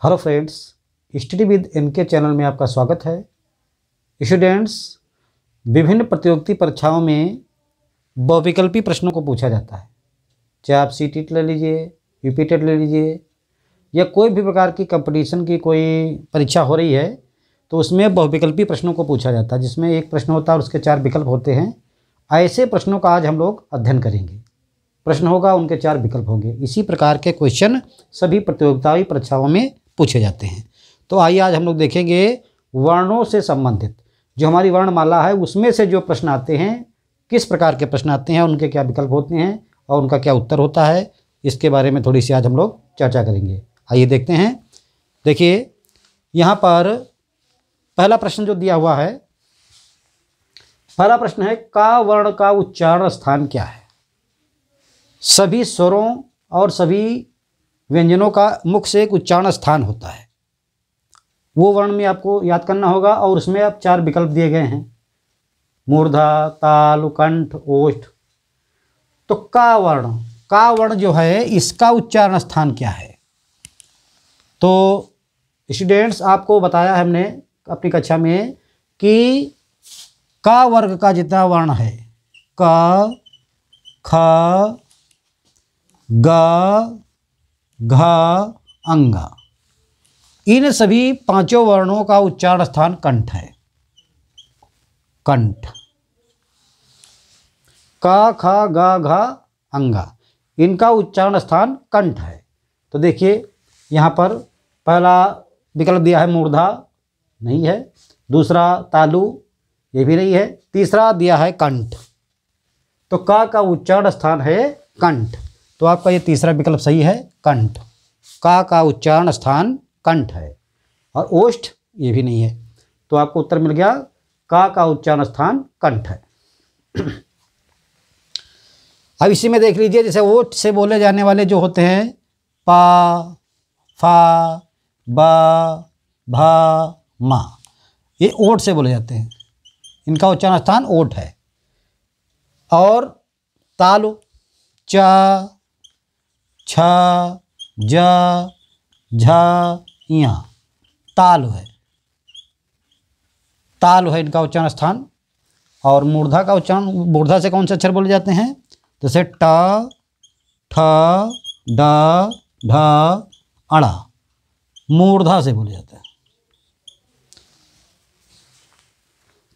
Hello friends, study with NK channel में आपका स्वागत है। स्टूडेंट्स, विभिन्न प्रतियोगिता परीक्षाओं में बहुविकल्पी प्रश्नों को पूछा जाता है। चाहे आप सीटेट ले लीजिए, यूपी टेट ले लीजिए या कोई भी प्रकार की कंपटीशन की कोई परीक्षा हो रही है तो उसमें बहुविकल्पी प्रश्नों को पूछा जाता है, जिसमें एक प्रश्न होता है और उसके 4 विकल्प होते हैं। ऐसे प्रश्नों का आज हम लोग अध्ययन करेंगे। प्रश्न होगा, उनके 4 विकल्प होंगे। इसी प्रकार के क्वेश्चन सभी प्रतियोगिताओं परीक्षाओं में पूछे जाते हैं। तो आइए आज हम लोग देखेंगे वर्णों से संबंधित जो हमारी वर्णमाला है उसमें से जो प्रश्न आते हैं, किस प्रकार के प्रश्न आते हैं, उनके क्या विकल्प होते हैं और उनका क्या उत्तर होता है, इसके बारे में थोड़ी सी आज हम लोग चर्चा करेंगे। आइए देखते हैं। देखिए, यहाँ पर पहला प्रश्न जो दिया हुआ है, पहला प्रश्न है का वर्ण का उच्चारण स्थान क्या है। सभी स्वरों और सभी व्यंजनों का मुख से एक उच्चारण स्थान होता है, वो वर्ण में आपको याद करना होगा और उसमें आप 4 विकल्प दिए गए हैं, मूर्धा, ताल, कंठ, ओष्ठ। तो का वर्ण जो है इसका उच्चारण स्थान क्या है। तो स्टूडेंट्स, आपको बताया है हमने अपनी कक्षा में कि का वर्ग का जितना वर्ण है, क, ख, ग, घ, अंगा, इन सभी 5 वर्णों का उच्चारण स्थान कंठ है। कंठ, क, ख, ग, घ, अंगा, इनका उच्चारण स्थान कंठ है। तो देखिए, यहाँ पर पहला विकल्प दिया है मूर्धा, नहीं है। दूसरा तालु, ये भी नहीं है। तीसरा दिया है कंठ। तो का उच्चारण स्थान है कंठ। तो आपका ये तीसरा विकल्प सही है, कंठ। का उच्चारण स्थान कंठ है। और ओष्ठ, ये भी नहीं है। तो आपको उत्तर मिल गया, का उच्चारण स्थान कंठ है। अब इसी में देख लीजिए, जैसे ओठ से बोले जाने वाले जो होते हैं, पा, फा, बा, भा, मा, ये ओठ से बोले जाते हैं, इनका उच्चारण स्थान ओठ है। और तालु, चा, छ, ज, झ, या, तालु है, इनका उच्चारण स्थान। और मूर्धा का उच्चारण, मूर्धा से कौन से अक्षर बोले जाते हैं, जैसे ट, ठ, ड, ढ, अड़ा, मूर्धा से बोले जाते हैं।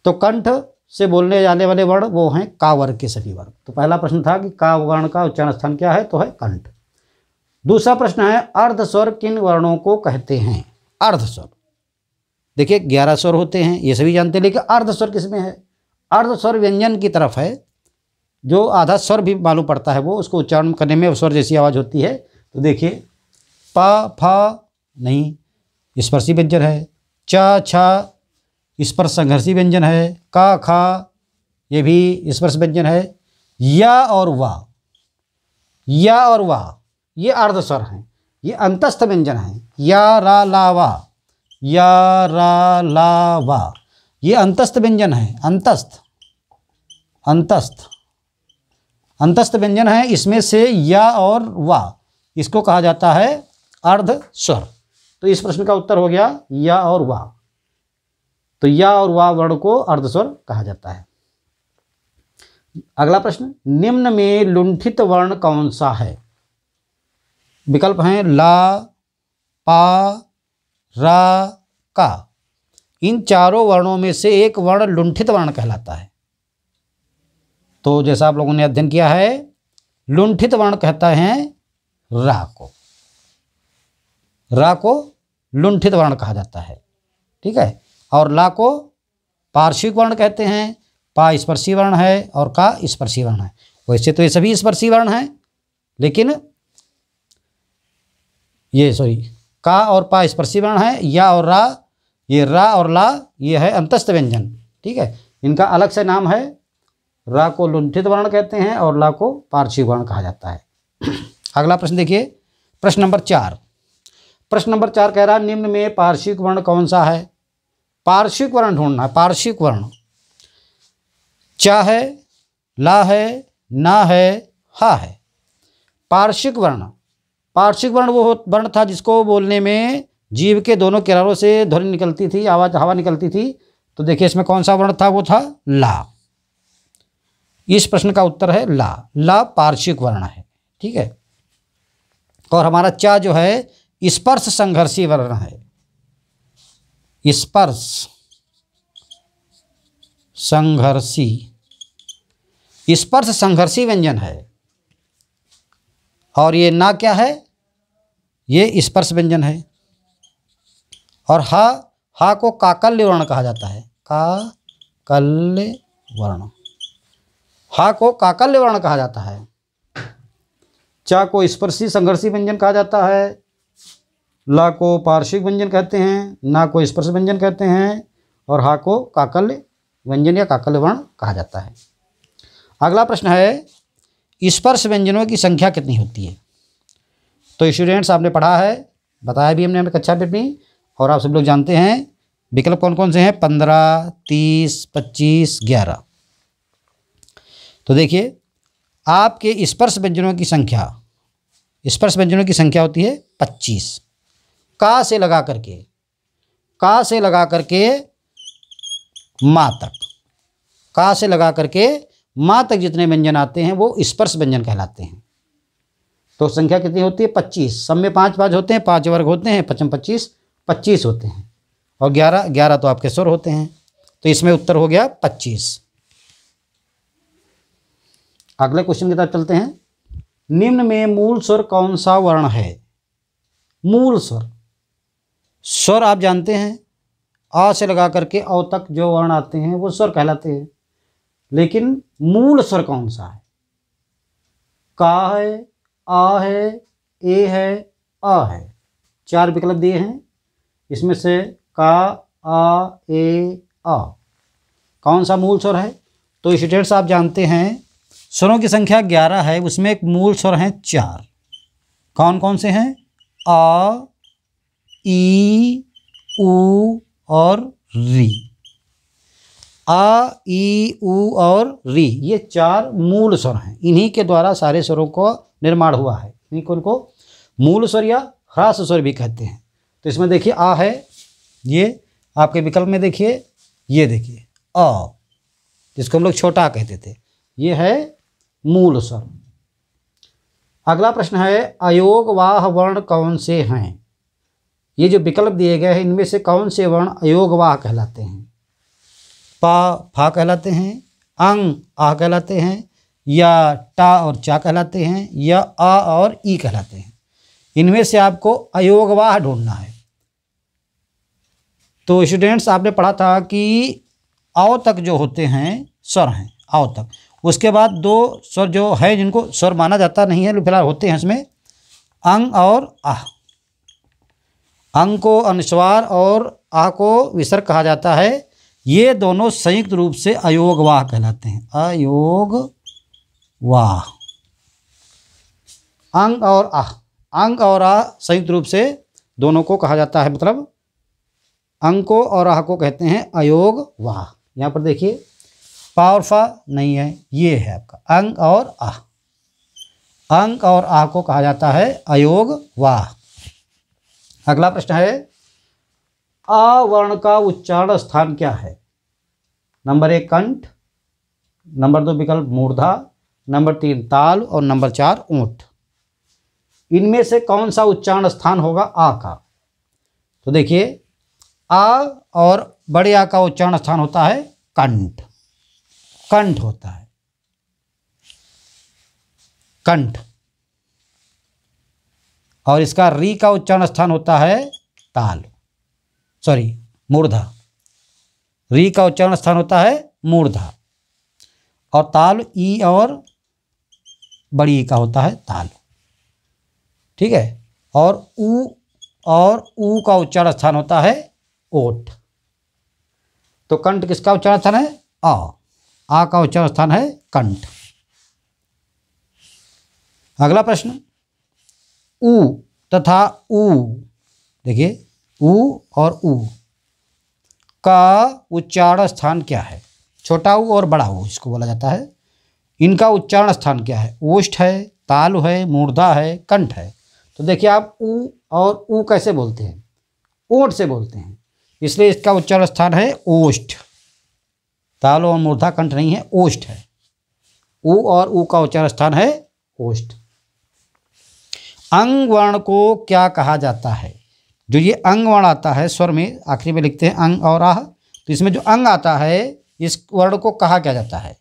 तो कंठ से बोलने जाने वाले वर्ण वो हैं का वर्ग के सभी वर्ण। तो पहला प्रश्न था कि का वर्ण का उच्चारण स्थान क्या है, तो है कंठ। दूसरा प्रश्न है अर्धस्वर किन वर्णों को कहते हैं। अर्धस्वर, देखिए 11 स्वर होते हैं, ये सभी जानते हैं, लेकिन अर्धस्वर किसमें है। अर्धस्वर व्यंजन की तरफ है, जो आधा स्वर भी मालूम पड़ता है, वो उसको उच्चारण करने में स्वर जैसी आवाज़ होती है। तो देखिए, प, फ नहीं, स्पर्शी व्यंजन है। च, छ स्पर्श संघर्षी व्यंजन है। का, खा ये भी स्पर्श व्यंजन है। या और वाह ये अर्धस्वर हैं, ये अंतस्थ व्यंजन हैं। या, रा, ला, वा, या, रा, ला, वा, ये अंतस्थ व्यंजन है। अंतस्थ व्यंजन है। इसमें से या और वा, इसको कहा जाता है अर्धस्वर। तो इस प्रश्न का उत्तर हो गया या और वा। तो या और वा वर्ण को अर्धस्वर कहा जाता है। अगला प्रश्न, निम्न में लुंठित वर्ण कौन सा है। विकल्प हैं ला, पा, रा, का। इन चारों वर्णों में से एक वर्ण लुंठित वर्ण कहलाता है। तो जैसा आप लोगों ने अध्ययन किया है, लुंठित वर्ण कहता है रा को लुंठित वर्ण कहा जाता है, ठीक है। और ला को पार्श्विक वर्ण कहते हैं। पा स्पर्शी वर्ण है और का स्पर्शी वर्ण है। वैसे तो ये सभी स्पर्शी वर्ण हैं, लेकिन का और पा स्पर्शी वर्ण है। या और रा, ये रा और ला ये है अंतस्थ व्यंजन, ठीक है। इनका अलग से नाम है। रा को लुंठित वर्ण कहते हैं और ला को पार्श्विक वर्ण कहा जाता है। अगला प्रश्न देखिए, प्रश्न नंबर 4 कह रहा है निम्न में पार्श्विक वर्ण कौन सा है। पार्श्विक वर्ण ढूंढना है। पार्श्विक वर्ण चा है, ला है, ना है, हा है। पार्श्विक वर्ण वो वर्ण था जिसको बोलने में जीभ के दोनों किनारों से ध्वनि निकलती थी, आवाज़ हवा निकलती थी। तो देखिए इसमें कौन सा वर्ण था, वो था ला। इस प्रश्न का उत्तर है ला। ला पार्श्विक वर्ण है, ठीक है। और हमारा चा जो है स्पर्श संघर्षी वर्ण है, स्पर्श संघर्षी, स्पर्श संघर्षी व्यंजन है। और ये ना क्या है, ये स्पर्श व्यंजन है। और हा को काकल्य वर्ण कहा जाता है, काकल्य वर्ण, हा को काकल्य वर्ण कहा जाता है। चा को स्पर्शी संघर्षी व्यंजन कहा जाता है, ला को पार्श्विक व्यंजन कहते हैं, ना को स्पर्श व्यंजन कहते हैं, और हा को काकल्य व्यंजन या काकल्य वर्ण कहा जाता है। अगला प्रश्न है, स्पर्श व्यंजनों की संख्या कितनी होती है? तो स्टूडेंट्स आपने पढ़ा है, बताया भी हमने हमें कक्षा में, और आप सब लोग जानते हैं विकल्प कौन कौन से हैं, 15, 30, 25, 11। तो देखिए आपके स्पर्श व्यंजनों की संख्या, स्पर्श व्यंजनों की संख्या होती है 25। का से लगा करके, का से लगा करके माँ तक, का से लगा करके माँ तक जितने व्यंजन आते हैं वो स्पर्श व्यंजन कहलाते हैं। तो संख्या कितनी होती है, 25। सब में 5 5 होते हैं, 5 वर्ग होते हैं, 5 25 25 होते हैं, और 11 तो आपके स्वर होते हैं। तो इसमें उत्तर हो गया 25। अगले क्वेश्चन की तरफ चलते हैं। निम्न में मूल स्वर कौन सा वर्ण है? मूल स्वर, स्वर आप जानते हैं आ से लगा करके औ तक जो वर्ण आते हैं वो स्वर कहलाते हैं, लेकिन मूल स्वर कौन सा है? का है, आ है, ए है, आ है। 4 विकल्प दिए हैं, इसमें से का, आ, ए, आ कौन सा मूल स्वर है? तो स्टूडेंट्स आप जानते हैं स्वरों की संख्या 11 है, उसमें एक मूल स्वर हैं 4। कौन कौन से हैं? आ, ई, उ और री। आ, ई, उ और री, ये 4 मूल स्वर हैं। इन्हीं के द्वारा सारे स्वरों को निर्माण हुआ है। इन्हीं को उनको मूल स्वर या ह्रास स्वर भी कहते हैं। तो इसमें देखिए आ है, ये आपके विकल्प में देखिए, ये देखिए आ, जिसको हम लोग छोटा कहते थे, ये है मूल स्वर। अगला प्रश्न है, अयोगवाह वर्ण कौन से हैं? ये जो विकल्प दिए गए हैं इनमें से कौन से वर्ण अयोगवाह कहलाते हैं? पा, फा कहलाते हैं, अंग, आ कहलाते हैं, या टा और चा कहलाते हैं, या आ और ई कहलाते हैं। इनमें से आपको अयोगवाह ढूंढना है। तो स्टूडेंट्स आपने पढ़ा था कि आओ तक जो होते हैं स्वर हैं, आओ तक, उसके बाद 2 स्वर जो है जिनको स्वर माना जाता नहीं है, फिलहाल होते हैं इसमें अंग और आह। अंग को अनुस्वार और आ को विसर्ग कहा जाता है। ये दोनों संयुक्त रूप से अयोगवाह कहलाते हैं, अयोगवाह। अंग और आह, अंग और आ संयुक्त रूप से दोनों को कहा जाता है, मतलब अंग को और आह को कहते हैं अयोगवाह। यहाँ पर देखिए पा और फा नहीं है, ये है आपका अंग और आह। अंग और आह को कहा जाता है अयोगवाह। अगला प्रश्न है, आ वर्ण का उच्चारण स्थान क्या है? नंबर 1 कंठ, नंबर 2 विकल्प मूर्धा, नंबर 3 ताल और नंबर 4 ओंठ। इनमें से कौन सा उच्चारण स्थान होगा आ का? तो देखिए आ और बड़े आ का उच्चारण स्थान होता है कंठ, कंठ होता है कंठ। और इसका री का उच्चारण स्थान होता है मूर्धा। री का उच्चारण स्थान होता है मूर्धा, और ताल ई और बड़ी ई का होता है ताल, ठीक है। और ऊ का उच्चारण स्थान होता है ओठ। तो कंठ किसका उच्चारण स्थान है? आ का उच्चारण स्थान है कंठ। अगला प्रश्न, ऊ तथा ऊ, देखिए ऊ और ऊ का उच्चारण स्थान क्या है? छोटा ऊ और बड़ा ऊ इसको बोला जाता है। इनका उच्चारण स्थान क्या है? ओष्ठ है, तालु है, मूर्धा है, कंठ है। तो देखिए आप ऊ और ऊ कैसे बोलते हैं? ओठ से बोलते हैं, इसलिए इसका उच्चारण स्थान है ओष्ठ। ताल और मूर्धा कंठ नहीं है, ओष्ठ है। उ और ऊ का उच्चारण स्थान है ओष्ठ। अंग वर्ण को क्या कहा जाता है? जो ये अंग वर्ण आता है स्वर में, आखिरी में लिखते हैं अंग और आह, तो इसमें जो अंग आता है इस वर्ण को कहा क्या जाता है?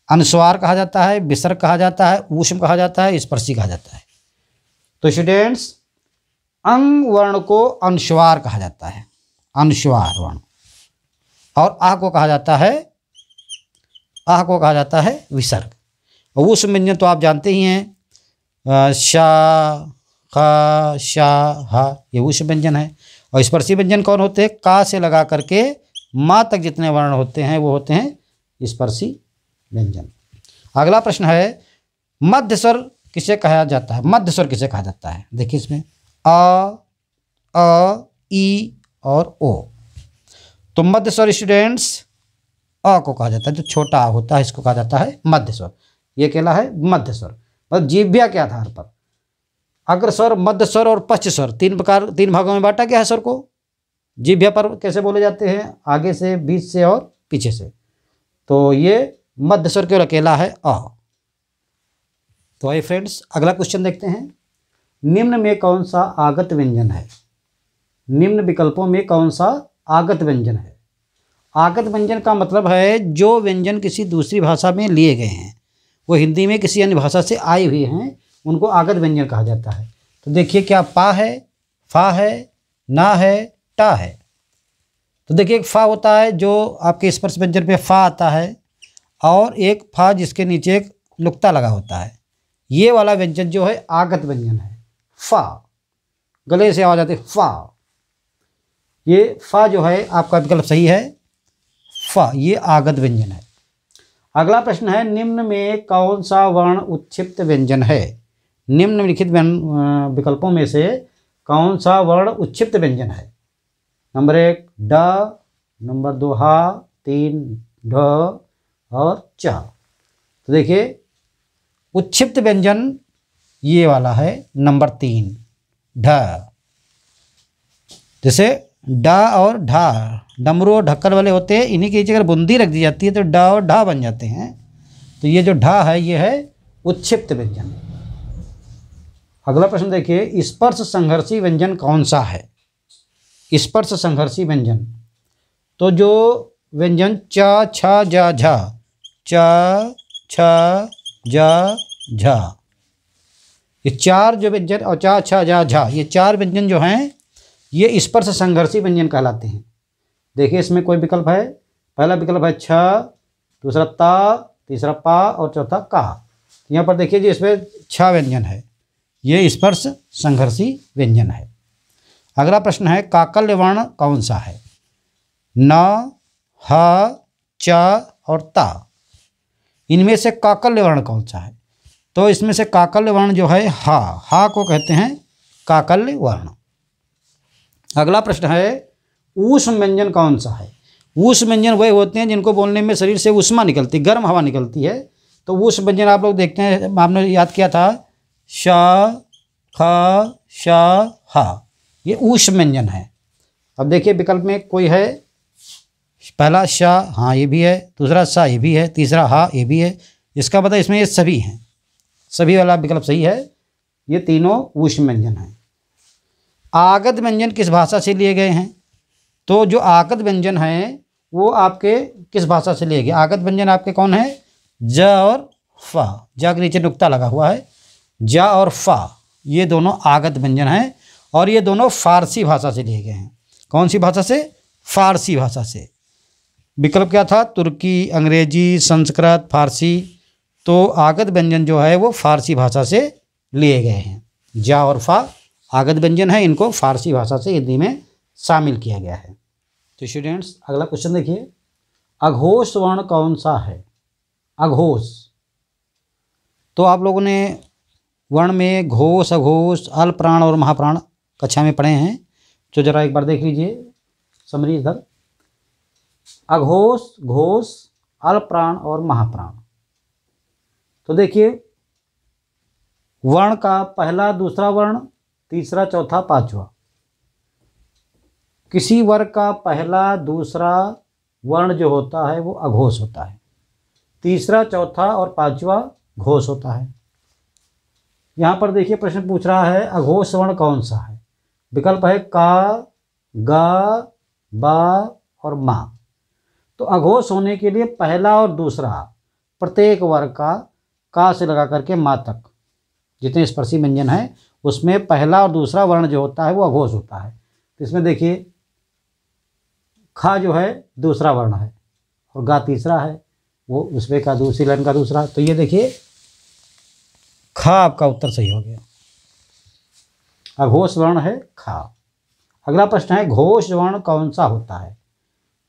अनुस्वार कहा जाता है, विसर्ग कहा जाता है, ऊष्म कहा जाता है, स्पर्शी कहा जाता है। तो स्टूडेंट्स, अंग वर्ण को अनुस्वार कहा जाता है, अनुस्वार वर्ण। और आह को कहा जाता है, आह को कहा जाता है विसर्ग। और ऊष्म व्यंजन तो आप जानते ही हैं, शा, खा, शा, हा, ये ऊष्म व्यंजन है। और स्पर्शी व्यंजन कौन होते हैं? का से लगा करके माँ तक जितने वर्ण होते हैं वो होते हैं स्पर्शी व्यंजन। अगला प्रश्न है, मध्य स्वर किसे कहा जाता है? मध्य स्वर किसे कहा जाता है? देखिए इसमें अ, ई और ओ। तो मध्य स्वर स्टूडेंट्स अ को कहा जाता है, जो छोटा आ होता है इसको कहा जाता है मध्य स्वर। ये कहला है मध्य स्वर। मतलब जीभ्या के आधार पर अग्र स्वर, मध्य स्वर और पश्च स्वर, तीन भागों में बांटा गया है स्वर को। जीभ्या पर कैसे बोले जाते हैं? आगे से, बीच से और पीछे से। तो ये मध्य स्वर केवल अकेला है अ। तो आइए फ्रेंड्स, अगला क्वेश्चन देखते हैं। निम्न में कौन सा आगत व्यंजन है? निम्न विकल्पों में कौन सा आगत व्यंजन है? आगत व्यंजन का मतलब है जो व्यंजन किसी दूसरी भाषा में लिए गए हैं, वो हिंदी में किसी अन्य भाषा से आए हुए हैं, उनको आगत व्यंजन कहा जाता है। तो देखिए, क्या पा है, फा है, ना है, टा है। तो देखिए, एक फा होता है जो आपके स्पर्श व्यंजन पे फा आता है, और एक फा जिसके नीचे एक नुक्ता लगा होता है। ये वाला व्यंजन जो है आगत व्यंजन है। फा, गले से आवाज आती है फा। ये फा जो है आपका विकल्प सही है, फा, ये आगत व्यंजन है। अगला प्रश्न है, निम्न में कौन सा वर्ण उच्छिप्त व्यंजन है? निम्नलिखित विकल्पों में से कौन सा वर्ण उच्छिप्त व्यंजन है? नंबर 1 ड, नंबर 2 हा, 3 ढ और चा। तो देखिए, उच्छिप्त व्यंजन ये वाला है नंबर 3 ढ। जैसे डा और ढा, डमरू और ढक्कन वाले होते हैं, इन्हीं की जगह बूंदी रख दी जाती है तो डा और ढा बन जाते हैं। तो ये जो ढा है ये है उच्छिप्त व्यंजन। अगला प्रश्न देखिए, स्पर्श संघर्षी व्यंजन कौन सा है? स्पर्श संघर्षी व्यंजन, तो जो व्यंजन च, छ, जा, झा, च, छ, जा, झा, ये चार जो व्यंजन, और च, छ, जा, झा, ये चार व्यंजन जो हैं ये स्पर्श संघर्षी व्यंजन कहलाते हैं। देखिए, इसमें कोई विकल्प है? पहला विकल्प है छ, दूसरा ता, तीसरा पा और चौथा का। यहाँ पर देखिए जी, इसमें छ व्यंजन है, ये स्पर्श संघर्षी व्यंजन है। अगला प्रश्न है, काकल्य वर्ण कौन सा है? न, ह, च और ता, इनमें से काकल्य वर्ण कौन सा है? तो इसमें से काकल्य वर्ण जो है हा को कहते हैं काकल्य वर्ण। अगला प्रश्न है, ऊष्म व्यंजन कौन सा है? ऊष्म व्यंजन वही होते हैं जिनको बोलने में शरीर से ऊष्मा निकलती, गर्म हवा निकलती है। तो ऊष्म व्यंजन आप लोग देखते हैं, आपने याद किया था श, ख, श, हा, ये ऊष्म व्यंजन है। अब देखिए विकल्प में कोई है? पहला श, हाँ ये भी है, दूसरा सा ये भी है, तीसरा हा ये भी है। इसका मतलब इसमें ये सभी हैं, सभी वाला विकल्प सही है, ये तीनों ऊष्म व्यंजन हैं। आगत व्यंजन किस भाषा से लिए गए हैं? तो जो आगत व्यंजन हैं वो आपके किस भाषा से लिए गए? आगत व्यंजन आपके कौन है? ज और फा, ज के नीचे नुक्ता लगा हुआ है, ज और फा, ये दोनों आगत व्यंजन हैं और ये दोनों फारसी भाषा से लिए गए हैं। कौन सी भाषा से? फारसी भाषा से। विकल्प क्या था? तुर्की, अंग्रेजी, संस्कृत, फारसी। तो आगत व्यंजन जो है वो फारसी भाषा से लिए गए हैं। जा और फा आगत व्यंजन है, इनको फारसी भाषा से हिंदी में शामिल किया गया है। तो स्टूडेंट्स, अगला क्वेश्चन देखिए, अघोष वर्ण कौन सा है? अघोष, तो आप लोगों ने वर्ण में घोष, अघोष, अल्पप्राण और महाप्राण कक्षा में पढ़े हैं, तो जरा एक बार देख लीजिए समरी इधर। अघोष, घोष, अल्पप्राण और महाप्राण। तो देखिए, वर्ण का पहला, दूसरा वर्ण, तीसरा, चौथा, पांचवा, किसी वर्ग का पहला दूसरा वर्ण जो होता है वो अघोष होता है, तीसरा चौथा और पांचवा घोष होता है। यहाँ पर देखिए प्रश्न पूछ रहा है अघोष वर्ण कौन सा है। विकल्प है का, गा, बा और मा। तो अघोष होने के लिए पहला और दूसरा प्रत्येक वर्ग का से लगा करके मा तक जितने स्पर्शी व्यंजन हैं उसमें पहला और दूसरा वर्ण जो होता है वो अघोष होता है। तो इसमें देखिए खा जो है दूसरा वर्ण है और गा तीसरा है, वो उसमें का दूसरी लाइन का दूसरा। तो ये देखिए खा आपका उत्तर सही हो गया, अघोष वर्ण है खा। अगला प्रश्न है घोष वर्ण कौन सा होता है।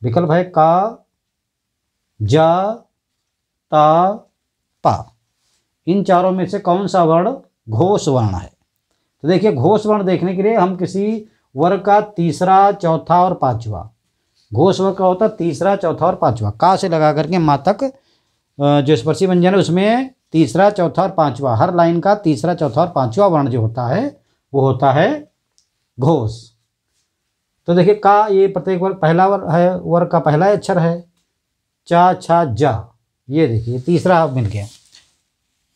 विकल्प है का, जा, ता, पा। इन चारों में से कौन सा वर्ण घोष वर्ण है। तो देखिए घोष वर्ण देखने के लिए हम किसी वर्ग का तीसरा चौथा और पांचवा, घोष वर्ग का होता है तीसरा चौथा और पांचवा, का से लगा करके मा तक जो स्पर्शी व्यंजन है उसमें तीसरा चौथा और पांचवा, हर लाइन का तीसरा चौथा और पांचवा वर्ण जो होता है वो होता है घोष। तो देखिए का ये प्रत्येक वर्ग पहला वर्ग है, वर्ग का पहला अक्षर है। चा, छा, जा, ये देखिए तीसरा मिल गया।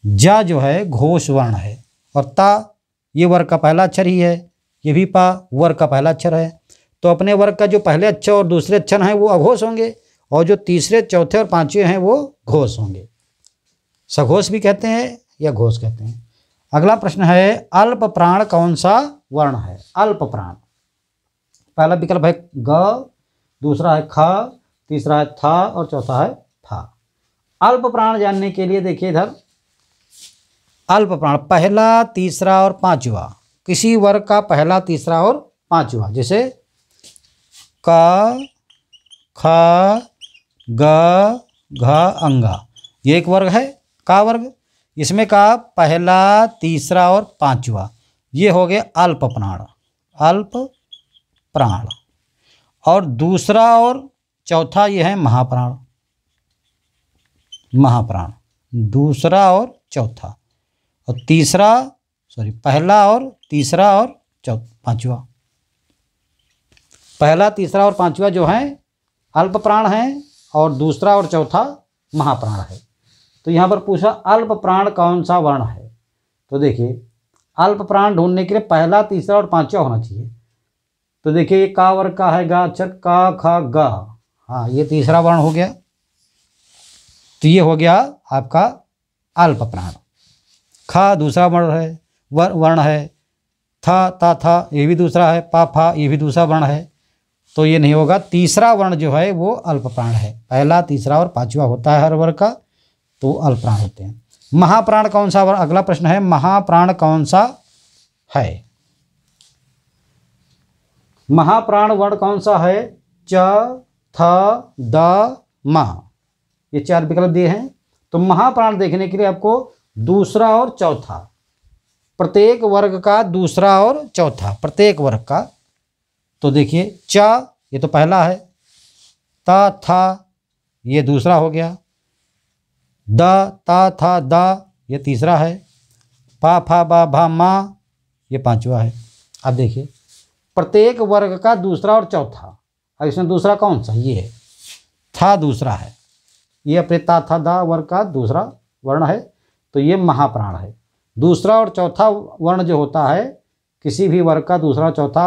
जा जो है घोष वर्ण है और ता ये वर्ग का पहला अक्षर ही है, ये भी पा वर्ग का पहला अक्षर है। तो अपने वर्ग का जो पहले अक्षर और दूसरे अक्षर हैं वो अघोष होंगे और जो तीसरे चौथे और पांचवे हैं वो घोष होंगे। सघोष भी कहते हैं या घोष कहते हैं। अगला प्रश्न है अल्प प्राण कौन सा वर्ण है। अल्प प्राण पहला विकल्प है ग, दूसरा है खा, तीसरा है था और चौथा है फा। अल्प प्राण जानने के लिए देखिए इधर अल्प प्राण पहला तीसरा और पांचवा, किसी वर्ग का पहला तीसरा और पांचवा, जैसे का, खा, ग, घ, अंगा, ये एक वर्ग है का वर्ग। इसमें का पहला तीसरा और पांचवा ये हो गए अल्प प्राण, अल्प प्राण। और दूसरा और चौथा ये है महाप्राण, महाप्राण दूसरा और चौथा। और तीसरा पहला और तीसरा और पांचवा, पहला तीसरा और पांचवा जो है अल्प प्राण है और दूसरा और चौथा महाप्राण है। तो यहाँ पर पूछा अल्प प्राण कौन सा वर्ण है। तो देखिए अल्प प्राण ढूंढने के लिए पहला तीसरा और पांचवा होना चाहिए। तो देखिए ये का वर्ग का है गा अक्षर, का, खा, गा, हाँ ये तीसरा वर्ण हो गया। तो ये हो गया आपका अल्प प्राण। खा दूसरा वर्ण है, वर्ण है। था, ता, था ये भी दूसरा है। पा, फा ये भी दूसरा वर्ण है। तो ये नहीं होगा, तीसरा वर्ण जो है वो अल्प प्राण है। पहला तीसरा और पांचवा होता है हर वर्ग का, तो अल्प प्राण होते हैं। महाप्राण कौन सा वर्ण। अगला प्रश्न है महाप्राण कौन सा है। महाप्राण वर्ण कौन सा है। च, थ, द, मा, ये चार विकल्प दिए हैं। तो महाप्राण देखने के लिए आपको दूसरा और चौथा, प्रत्येक वर्ग का दूसरा और चौथा, प्रत्येक वर्ग का। तो देखिए च ये तो पहला है, ता, था ये दूसरा हो गया, द, ता, था, द ये तीसरा है, पा, फा, बा, भा, मा ये पांचवा है। अब देखिए प्रत्येक वर्ग का दूसरा और चौथा। अब इसमें दूसरा कौन सा, ये है था दूसरा है, ये अपने ता, था, दा वर्ग का दूसरा वर्ण है। तो ये महाप्राण है। दूसरा और चौथा वर्ण जो होता है किसी भी वर्ग का दूसरा चौथा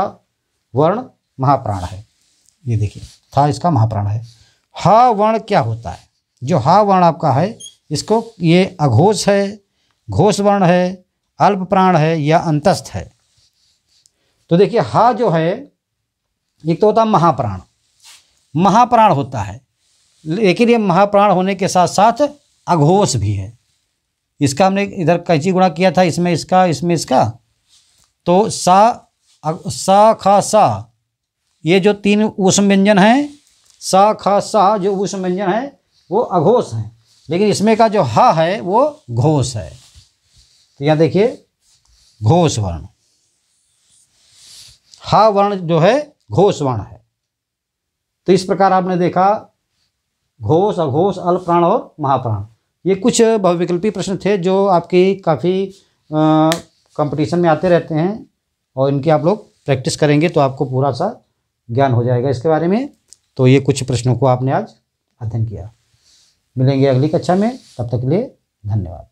वर्ण महाप्राण है। ये देखिए था इसका महाप्राण है। हा वर्ण क्या होता है। जो हा वर्ण आपका है इसको ये अघोष है, घोष वर्ण है, अल्प प्राण है या अंतस्थ है। तो देखिए हा जो है एक तो होता है महाप्राण, महाप्राण होता है, लेकिन ये महाप्राण होने के साथ साथ अघोष भी है। इसका हमने इधर कैंची गुणा किया था, इसमें इसका इसमें इसका। तो सा, खा, सा ये जो तीन ऊष्म व्यंजन हैं, सा, खा, सा जो ऊष्म व्यंजन है वो अघोष हैं, लेकिन इसमें का जो हा है वो घोष है। तो यहाँ देखिए घोष वर्ण, हा वर्ण जो है घोष वर्ण है। तो इस प्रकार आपने देखा घोष, अघोष, अल्प प्राण और महाप्राण। ये कुछ बहुविकल्पी प्रश्न थे जो आपकी काफ़ी कंपटीशन में आते रहते हैं और इनकी आप लोग प्रैक्टिस करेंगे तो आपको पूरा सा ज्ञान हो जाएगा इसके बारे में। तो ये कुछ प्रश्नों को आपने आज अध्ययन किया। मिलेंगे अगली कक्षा में, तब तक के लिए धन्यवाद।